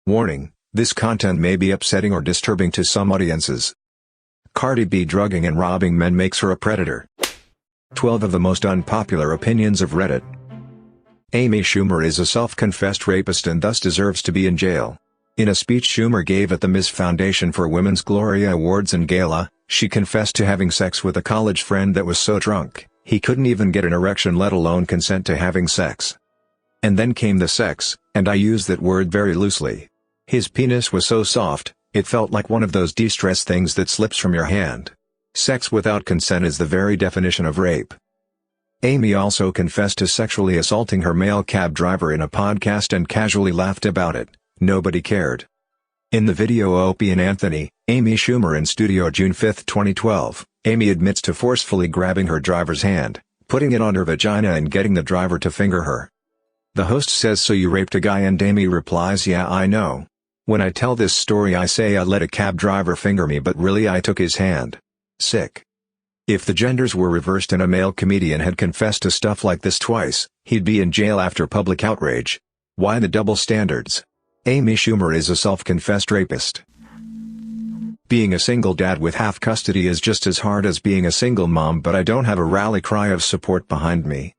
Warning, this content may be upsetting or disturbing to some audiences. Cardi B drugging and robbing men makes her a predator. 12 of the most unpopular opinions of Reddit. Amy Schumer is a self-confessed rapist and thus deserves to be in jail. In a speech Schumer gave at the Ms. Foundation for Women's Gloria Awards and Gala, she confessed to having sex with a college friend that was so drunk, he couldn't even get an erection, let alone consent to having sex. And then came the sex, and I use that word very loosely. His penis was so soft, it felt like one of those de-stress things that slips from your hand. Sex without consent is the very definition of rape. Amy also confessed to sexually assaulting her male cab driver in a podcast and casually laughed about it. Nobody cared. In the video Opie and Anthony, Amy Schumer in studio June 5, 2012, Amy admits to forcefully grabbing her driver's hand, putting it on her vagina and getting the driver to finger her. The host says, "So you raped a guy?" and Amy replies, "Yeah, I know. When I tell this story I say I let a cab driver finger me, but really I took his hand." Sick. If the genders were reversed and a male comedian had confessed to stuff like this twice, he'd be in jail after public outrage. Why the double standards? Amy Schumer is a self-confessed rapist. Being a single dad with half custody is just as hard as being a single mom, but I don't have a rally cry of support behind me.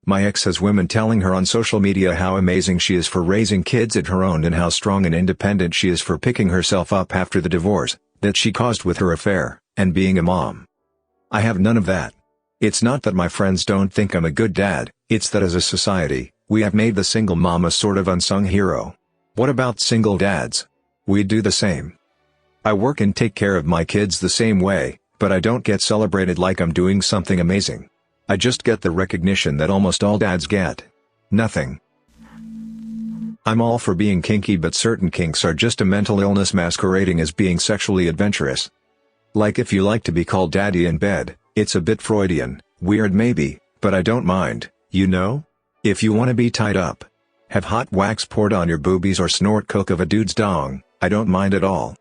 My ex has women telling her on social media how amazing she is for raising kids at her own and how strong and independent she is for picking herself up after the divorce that she caused with her affair, and being a mom. I have none of that. It's not that my friends don't think I'm a good dad, it's that as a society, we have made the single mom a sort of unsung hero. What about single dads? We do the same. I work and take care of my kids the same way, but I don't get celebrated like I'm doing something amazing. I just get the recognition that almost all dads get. Nothing. I'm all for being kinky, but certain kinks are just a mental illness masquerading as being sexually adventurous. Like if you like to be called daddy in bed, it's a bit Freudian, weird maybe, but I don't mind, you know? If you want to be tied up, have hot wax poured on your boobies or snort coke of a dude's dong, I don't mind at all.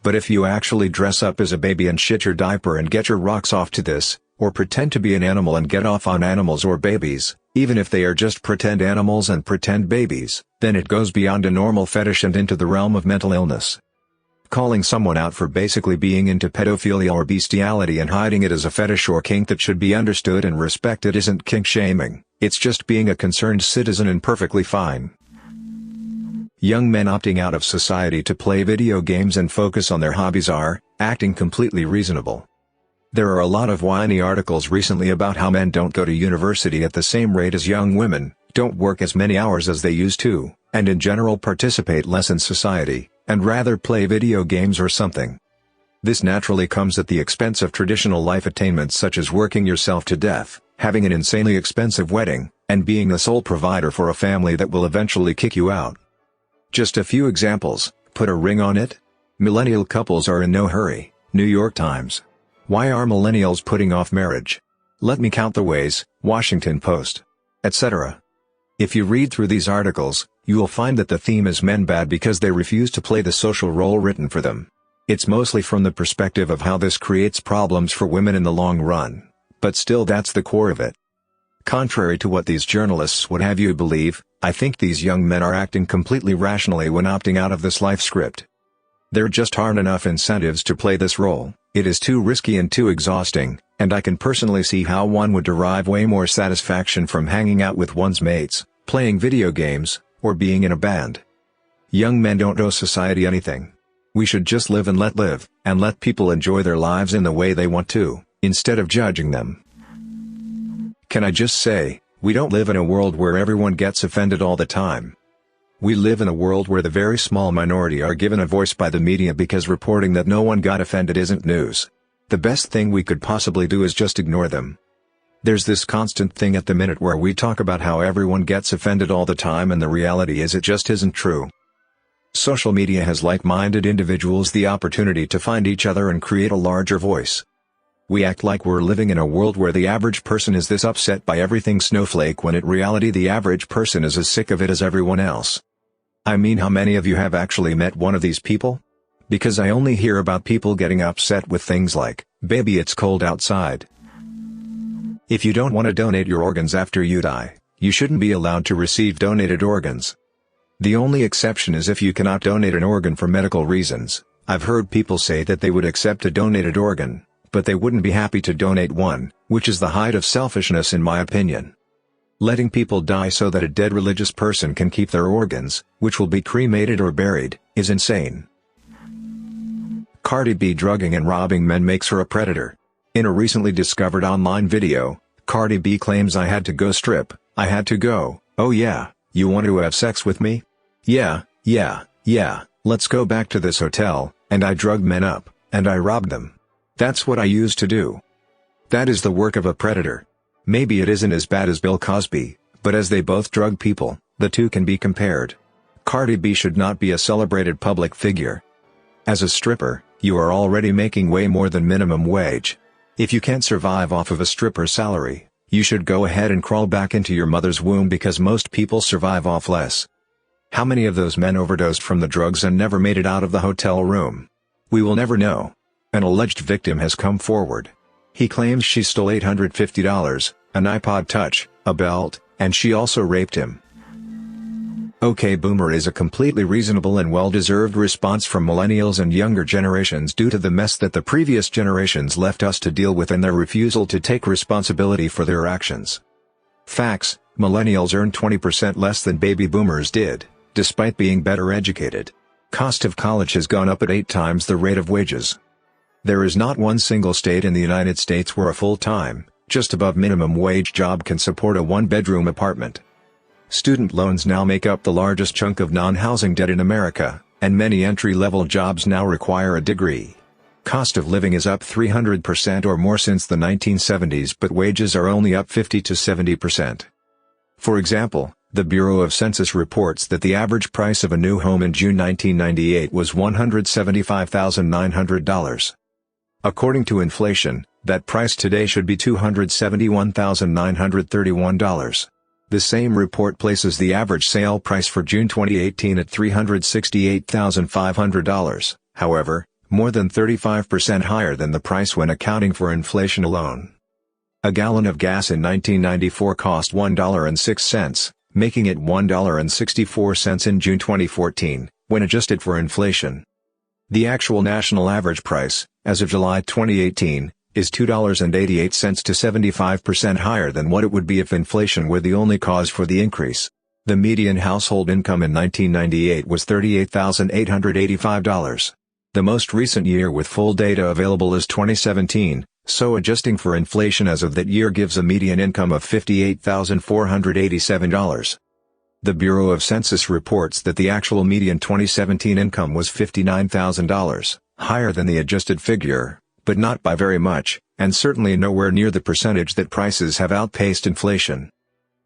But if you actually dress up as a baby and shit your diaper and get your rocks off to this, or pretend to be an animal and get off on animals or babies, even if they are just pretend animals and pretend babies, then it goes beyond a normal fetish and into the realm of mental illness. Calling someone out for basically being into pedophilia or bestiality and hiding it as a fetish or kink that should be understood and respected isn't kink shaming, it's just being a concerned citizen and perfectly fine. Young men opting out of society to play video games and focus on their hobbies are acting completely reasonable. There are a lot of whiny articles recently about how men don't go to university at the same rate as young women, don't work as many hours as they used to, and in general participate less in society, and rather play video games or something. This naturally comes at the expense of traditional life attainments such as working yourself to death, having an insanely expensive wedding, and being the sole provider for a family that will eventually kick you out. Just a few examples: put a ring on it? Millennial couples are in no hurry, New York Times. Why are millennials putting off marriage? Let me count the ways, Washington Post. Etc. If you read through these articles, you will find that the theme is men bad because they refuse to play the social role written for them. It's mostly from the perspective of how this creates problems for women in the long run, but still that's the core of it. Contrary to what these journalists would have you believe, I think these young men are acting completely rationally when opting out of this life script. There just aren't enough incentives to play this role, it is too risky and too exhausting, and I can personally see how one would derive way more satisfaction from hanging out with one's mates, playing video games, or being in a band. Young men don't owe society anything. We should just live, and let people enjoy their lives in the way they want to, instead of judging them. Can I just say, we don't live in a world where everyone gets offended all the time. We live in a world where the very small minority are given a voice by the media because reporting that no one got offended isn't news. The best thing we could possibly do is just ignore them. There's this constant thing at the minute where we talk about how everyone gets offended all the time, and the reality is it just isn't true. Social media has like-minded individuals the opportunity to find each other and create a larger voice. We act like we're living in a world where the average person is this upset by everything snowflake, when in reality the average person is as sick of it as everyone else. I mean, how many of you have actually met one of these people? Because I only hear about people getting upset with things like, "Baby, it's cold outside." If you don't want to donate your organs after you die, you shouldn't be allowed to receive donated organs. The only exception is if you cannot donate an organ for medical reasons. I've heard people say that they would accept a donated organ, but they wouldn't be happy to donate one, which is the height of selfishness in my opinion. Letting people die so that a dead religious person can keep their organs, which will be cremated or buried, is insane. Cardi B drugging and robbing men makes her a predator. In a recently discovered online video, Cardi B claims I had to go strip, I had to go, oh yeah, you want to have sex with me? Yeah, let's go back to this hotel, and I drugged men up, and I robbed them. That's what I used to do. That is the work of a predator. Maybe it isn't as bad as Bill Cosby, but as they both drug people, the two can be compared. Cardi B should not be a celebrated public figure. As a stripper, you are already making way more than minimum wage. If you can't survive off of a stripper's salary, you should go ahead and crawl back into your mother's womb because most people survive off less. How many of those men overdosed from the drugs and never made it out of the hotel room? We will never know. An alleged victim has come forward. He claims she stole $850, an iPod Touch, a belt, and she also raped him. Okay, boomer is a completely reasonable and well-deserved response from millennials and younger generations due to the mess that the previous generations left us to deal with and their refusal to take responsibility for their actions. Facts: millennials earn 20% less than baby boomers did, despite being better educated. Cost of college has gone up at 8 times the rate of wages. There is not one single state in the United States where a full-time, just above minimum wage job can support a one-bedroom apartment. Student loans now make up the largest chunk of non-housing debt in America, and many entry-level jobs now require a degree. Cost of living is up 300% or more since the 1970s, but wages are only up 50 to 70%. For example, the Bureau of Census reports that the average price of a new home in June 1998 was $175,900. According to inflation, that price today should be $271,931. The same report places the average sale price for June 2018 at $368,500, however, more than 35% higher than the price when accounting for inflation alone. A gallon of gas in 1994 cost $1.06, making it $1.64 in June 2014, when adjusted for inflation. The actual national average price, as of July 2018, is $2.88 to 75% higher than what it would be if inflation were the only cause for the increase. The median household income in 1998 was $38,885. The most recent year with full data available is 2017, so adjusting for inflation as of that year gives a median income of $58,487. The Bureau of Census reports that the actual median 2017 income was $59,000, higher than the adjusted figure, but not by very much, and certainly nowhere near the percentage that prices have outpaced inflation.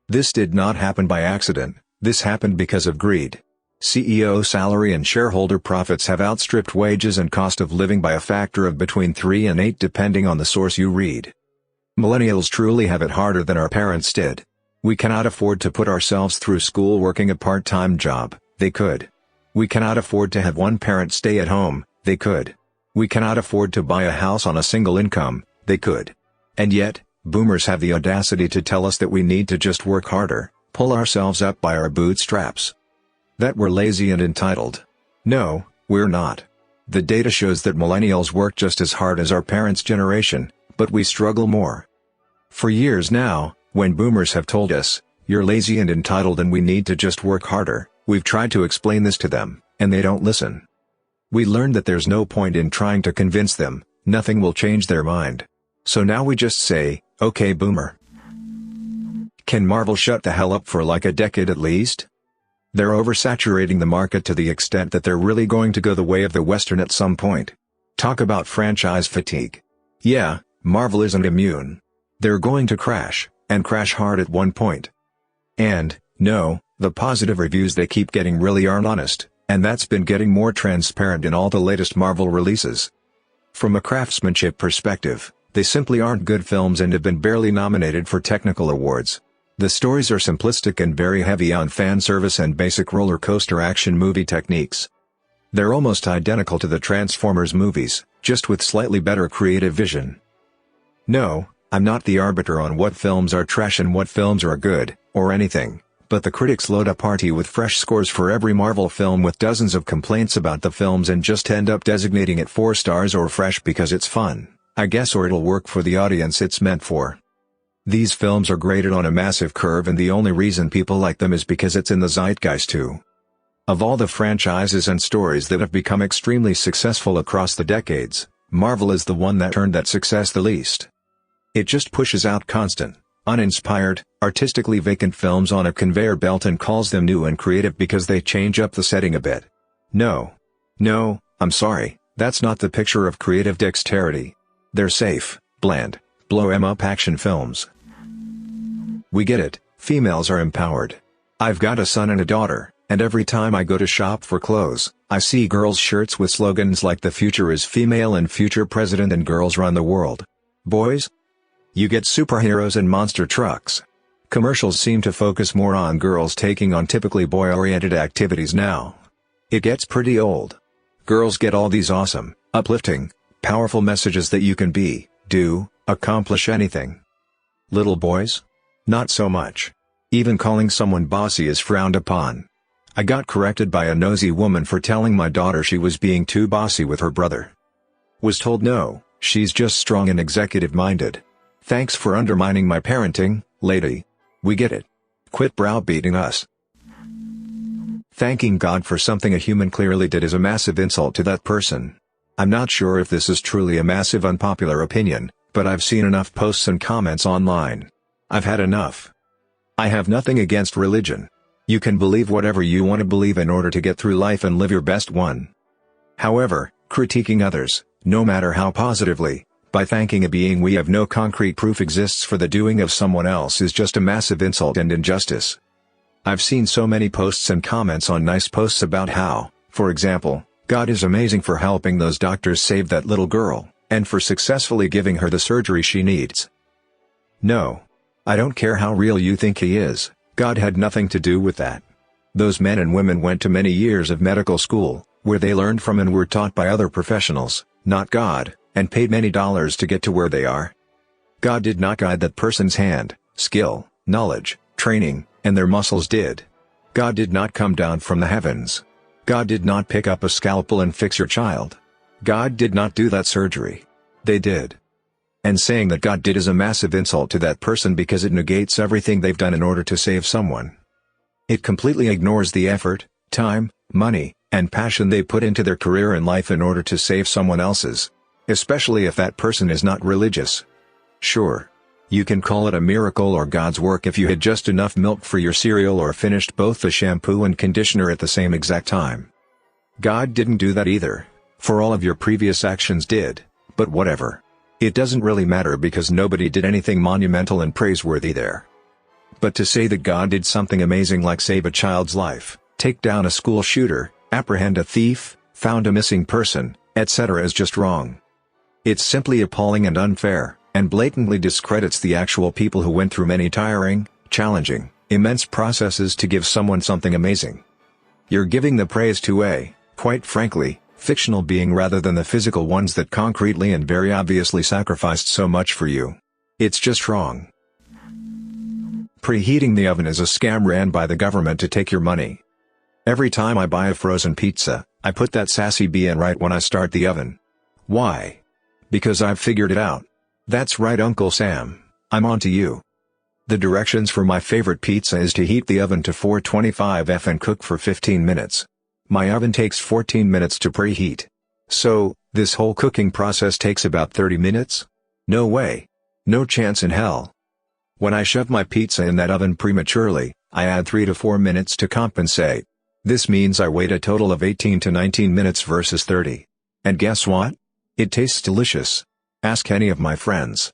This did not happen by accident, this happened because of greed. CEO salary and shareholder profits have outstripped wages and cost of living by a factor of between 3 and 8 depending on the source you read. Millennials truly have it harder than our parents did. We cannot afford to put ourselves through school working a part-time job, they could. We cannot afford to have one parent stay at home, they could. We cannot afford to buy a house on a single income, they could. And yet, boomers have the audacity to tell us that we need to just work harder, pull ourselves up by our bootstraps. That we're lazy and entitled. No, we're not. The data shows that millennials work just as hard as our parents' generation, but we struggle more. For years now, when boomers have told us, "You're lazy and entitled and we need to just work harder," we've tried to explain this to them, and they don't listen. We learned that there's no point in trying to convince them, nothing will change their mind. So now we just say, "Okay, boomer. Can Marvel shut the hell up for like a decade at least?" They're oversaturating the market to the extent that they're really going to go the way of the Western at some point. Talk about franchise fatigue. Yeah, Marvel isn't immune. They're going to crash, and crash hard at one point. And, no, the positive reviews they keep getting really aren't honest, and that's been getting more transparent in all the latest Marvel releases. From a craftsmanship perspective, they simply aren't good films and have been barely nominated for technical awards. The stories are simplistic and very heavy on fan service and basic roller coaster action movie techniques. They're almost identical to the Transformers movies, just with slightly better creative vision. No, I'm not the arbiter on what films are trash and what films are good, or anything, but But the critics load a party with fresh scores for every Marvel film with dozens of complaints about the films and just end up designating it 4 stars or fresh because it's fun, I guess, or it'll work for the audience it's meant for. These films are graded on a massive curve, and the only reason people like them is because it's in the zeitgeist too. Of all the franchises and stories that have become extremely successful across the decades, Marvel is the one that earned that success the least. It just pushes out constant, uninspired, artistically vacant films on a conveyor belt and calls them new and creative because they change up the setting a bit. No, I'm sorry, that's not the picture of creative dexterity. They're safe, bland, blow-em-up action films. We get it, females are empowered. I've got a son and a daughter, and every time I go to shop for clothes, I see girls' shirts with slogans like "The future is female" and "Future President" and "Girls Run the World." Boys? You get superheroes and monster trucks. Commercials seem to focus more on girls taking on typically boy-oriented activities now. It gets pretty old. Girls get all these awesome, uplifting, powerful messages that you can be, do, accomplish anything. Little boys? Not so much. Even calling someone bossy is frowned upon. I got corrected by a nosy woman for telling my daughter she was being too bossy with her brother. Was told no, she's just strong and executive-minded. Thanks for undermining my parenting, lady. We get it. Quit browbeating us. Thanking God for something a human clearly did is a massive insult to that person. I'm not sure if this is truly a massive unpopular opinion, but I've seen enough posts and comments online. I've had enough. I have nothing against religion. You can believe whatever you want to believe in order to get through life and live your best one. However, critiquing others, no matter how positively, by thanking a being we have no concrete proof exists for the doing of someone else is just a massive insult and injustice. I've seen so many posts and comments on nice posts about how, for example, God is amazing for helping those doctors save that little girl, and for successfully giving her the surgery she needs. No. I don't care how real you think he is, God had nothing to do with that. Those men and women went to many years of medical school, where they learned from and were taught by other professionals, not God, and paid many dollars to get to where they are. God did not guide that person's hand, skill, knowledge, training, and their muscles did. God did not come down from the heavens. God did not pick up a scalpel and fix your child. God did not do that surgery. They did. And saying that God did is a massive insult to that person because it negates everything they've done in order to save someone. It completely ignores the effort, time, money, and passion they put into their career and life in order to save someone else's. Especially if that person is not religious. Sure. You can call it a miracle or God's work if you had just enough milk for your cereal or finished both the shampoo and conditioner at the same exact time. God didn't do that either, for all of your previous actions did, but whatever. It doesn't really matter because nobody did anything monumental and praiseworthy there. But to say that God did something amazing like save a child's life, take down a school shooter, apprehend a thief, found a missing person, etc. is just wrong. It's simply appalling and unfair, and blatantly discredits the actual people who went through many tiring, challenging, immense processes to give someone something amazing. You're giving the praise to a, quite frankly, fictional being rather than the physical ones that concretely and very obviously sacrificed so much for you. It's just wrong. Preheating the oven is a scam ran by the government to take your money. Every time I buy a frozen pizza, I put that sassy bee in right when I start the oven. Why? Because I've figured it out. That's right, Uncle Sam, I'm on to you. The directions for my favorite pizza is to heat the oven to 425 F and cook for 15 minutes. My oven takes 14 minutes to preheat. So, this whole cooking process takes about 30 minutes? No way. No chance in hell. When I shove my pizza in that oven prematurely, I add 3 to 4 minutes to compensate. This means I wait a total of 18 to 19 minutes versus 30. And guess what? It tastes delicious. Ask any of my friends.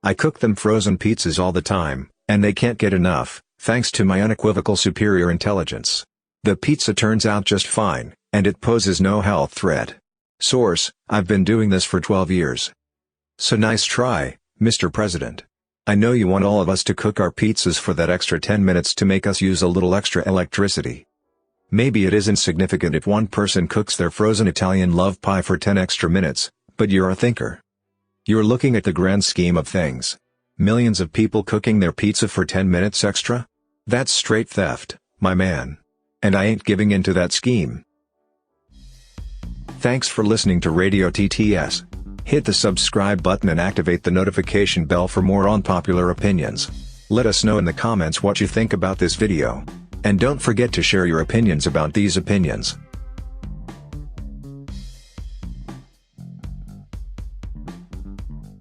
I cook them frozen pizzas all the time, and they can't get enough, thanks to my unequivocal superior intelligence. The pizza turns out just fine, and it poses no health threat. Source: I've been doing this for 12 years. So nice try, Mr. President. I know you want all of us to cook our pizzas for that extra 10 minutes to make us use a little extra electricity. Maybe it isn't significant if one person cooks their frozen Italian love pie for 10 extra minutes, but you're a thinker. You're looking at the grand scheme of things. Millions of people cooking their pizza for 10 minutes extra? That's straight theft, my man. And I ain't giving in to that scheme. Thanks for listening to Radio TTS. Hit the subscribe button and activate the notification bell for more unpopular opinions. Let us know in the comments what you think about this video. And don't forget to share your opinions about these opinions.